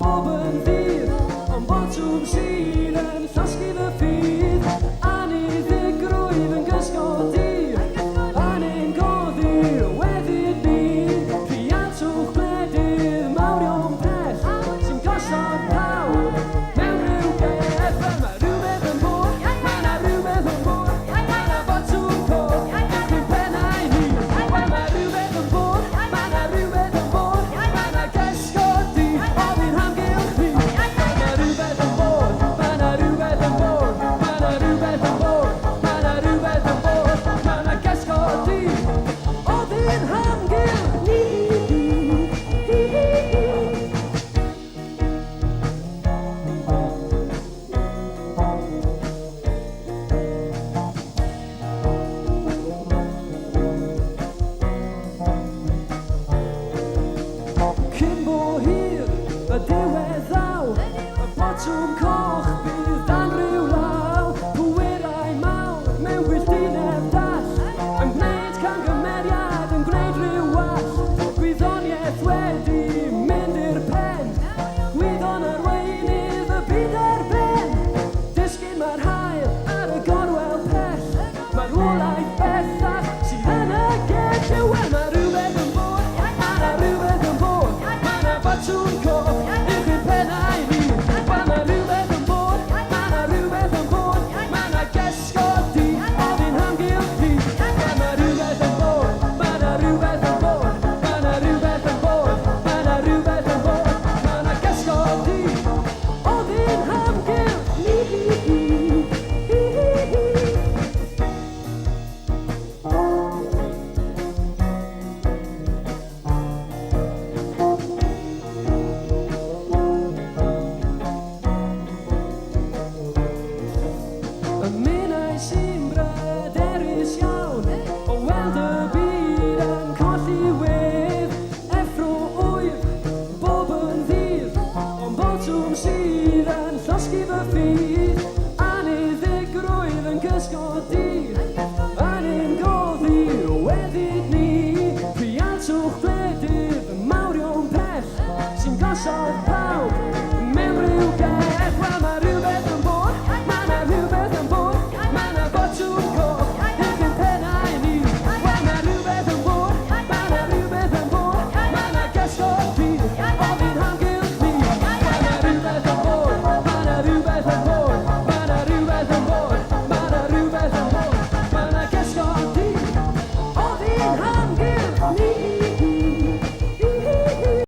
bob yn ddydd, ond botwm sydd yn llosgi fy ffydd. Aniddigrwydd yn gysgodi, a'n goddi'r weddi'r byd. Rhiantwch gwledydd mawrion pell, sy'n gosod pawb mewn rhywbeth. Wel mae rhywbeth yn bod, mae na rhywbeth yn bod, mae na botwm coch, dwi'n pennau ni. Wel mae rhywbeth yn bod, mae na rhywbeth yn bod, mae na gysgodi, ofyn hamgylch ni. Wel mae rhywbeth yn bod, mae na rhywbeth yn bod, mae na rhywbeth yn bod, mae na rhywbeth yn bod, mae na gysgodi, ofyn hamgylch ni. Cyn bo hir, y diwedd ddaw, y botwm coch bydd dan ryw law. Pwerau mawr mewn gwylltineb dall, yn gwneud camgymeriad, yn gwneud ryw wall. Gwyddoniaeth wedi mynd i'r pen, gwyddon arweinydd y byd ar ben. Disgyn mae'r haul ar y gorwel pell, mae'r wolaeth bellach sydd yn y gell. Wel mae rhywbeth yn bod, mae na rhywbeth yn bod, mae na botwm coch, uwch i'n pennau ni. Wel mae rhywbeth yn bod, mae na rhywbeth yn bod, mae na gysgodi, ofyn hamgylch ni. Wel mae rhywbeth yn bod, mae na rhywbeth yn bod, mae na rhywbeth yn bod, mae na rhywbeth yn bod, mae na gysgodi, ofyn hamgylch ni. Y minnau sy'n bryderus iawn o weld y byd yn colli wedd. Effro wyr, bob yn ddydd, ond botwm sydd yn llosgi fy ffydd. Aniddigrwydd yn gysgodi,